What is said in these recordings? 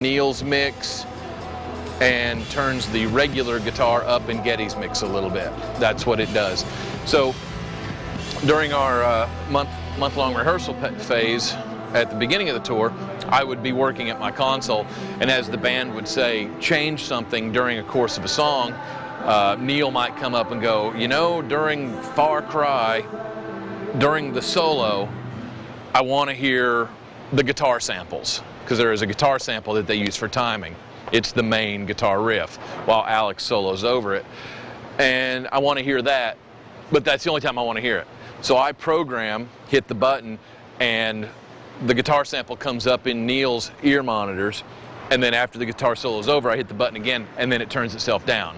Neil's mix and turns the regular guitar up in Geddy's mix a little bit. That's what it does. So during our month-long rehearsal phase at the beginning of the tour, I would be working at my console, and as the band would say, change something during a course of a song, Neil might come up and go, you know, during Far Cry, during the solo, I want to hear the guitar samples, because there is a guitar sample that they use for timing. It's the main guitar riff while Alex solos over it. And I want to hear that, but that's the only time I want to hear it. So I program, hit the button, and the guitar sample comes up in Neil's ear monitors, and then after the guitar solo is over, I hit the button again, and then it turns itself down.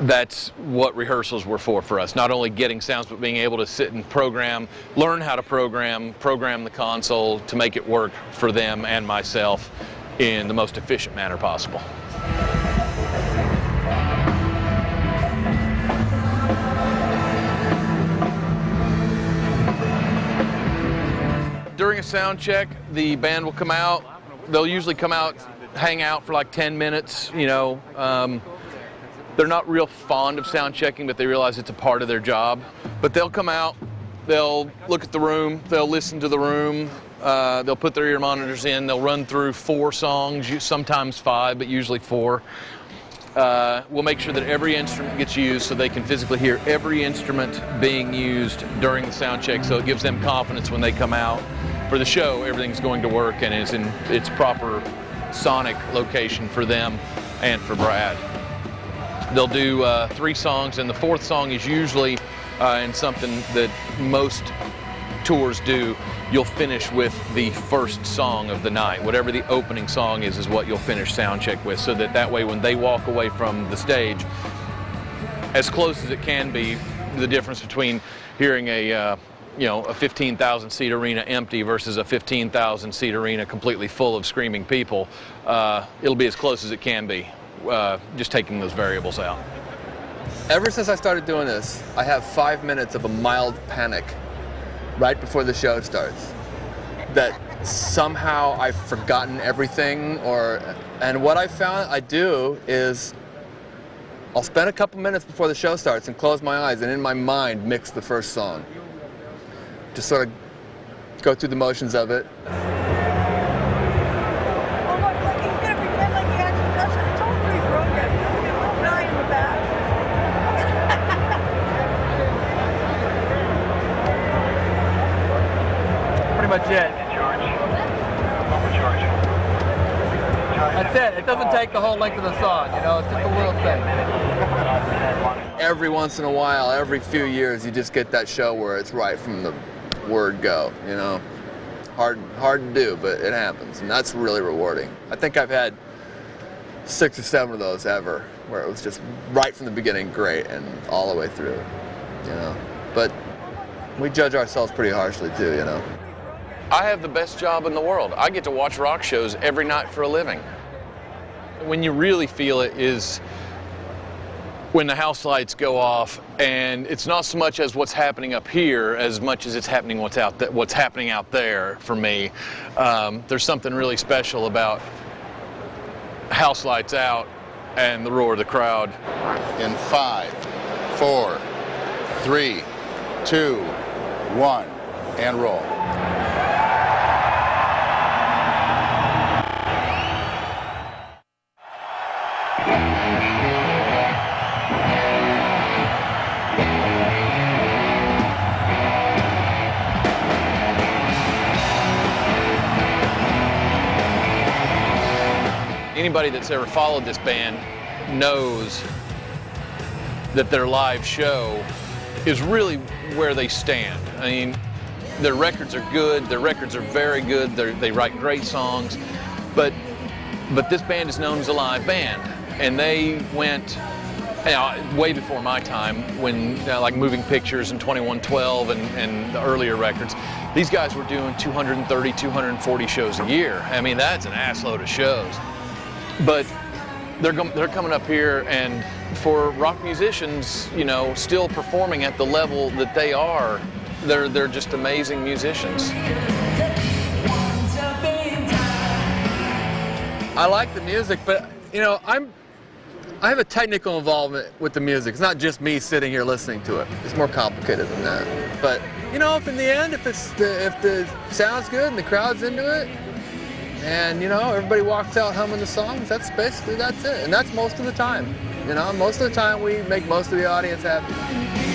That's what rehearsals were for us. Not only getting sounds, but being able to sit and program, learn how to program the console to make it work for them and myself in the most efficient manner possible. During a sound check, the band will come out. They'll usually come out, hang out for like 10 minutes, you know. They're not real fond of sound checking, but they realize it's a part of their job. But they'll come out, they'll look at the room, they'll listen to the room, they'll put their ear monitors in, they'll run through 4 songs, sometimes 5, but usually 4. We'll make sure that every instrument gets used so they can physically hear every instrument being used during the sound check, so it gives them confidence when they come out. For the show, everything's going to work and is in its proper sonic location for them and for Brad. They'll do 3 songs, and the 4th song is usually in something that most tours do. You'll finish with the first song of the night. Whatever the opening song is what you'll finish sound check with, so that way when they walk away from the stage, as close as it can be, the difference between hearing a 15,000 seat arena empty versus a 15,000 seat arena completely full of screaming people, it'll be as close as it can be. Just taking those variables out. Ever since I started doing this, I have 5 minutes of a mild panic right before the show starts. That somehow I've forgotten everything, and what I found I do is I'll spend a couple minutes before the show starts and close my eyes and in my mind mix the first song. Just sort of go through the motions of it. Much it. That's it. It doesn't take the whole length of the song, you know, it's just a little thing. Every once in a while, every few years, you just get that show where it's right from the word go, you know. Hard to do, but it happens, and that's really rewarding. I think I've had 6 or 7 of those ever, where it was just right from the beginning great and all the way through, you know. But we judge ourselves pretty harshly too, you know. I have the best job in the world. I get to watch rock shows every night for a living. When you really feel it is when the house lights go off, and it's not so much as what's happening up here as much as it's happening what's happening out there for me. There's something really special about house lights out and the roar of the crowd. In 5, 4, 3, 2, 1, and roll. Anybody that's ever followed this band knows that their live show is really where they stand. I mean, their records are good, their records are very good, they write great songs, but this band is known as a live band, and they went way before my time, when like Moving Pictures and 2112 and the earlier records. These guys were doing 230, 240 shows a year. I mean, that's an assload of shows. But they're coming up here, and for rock musicians, you know, still performing at the level that they are, they're just amazing musicians. I like the music, but you know, I have a technical involvement with the music. It's not just me sitting here listening to it. It's more complicated than that. But you know, if in the end, if the sound's good and the crowd's into it, and you know, everybody walks out humming the songs, that's it. And that's most of the time. You know, most of the time we make most of the audience happy.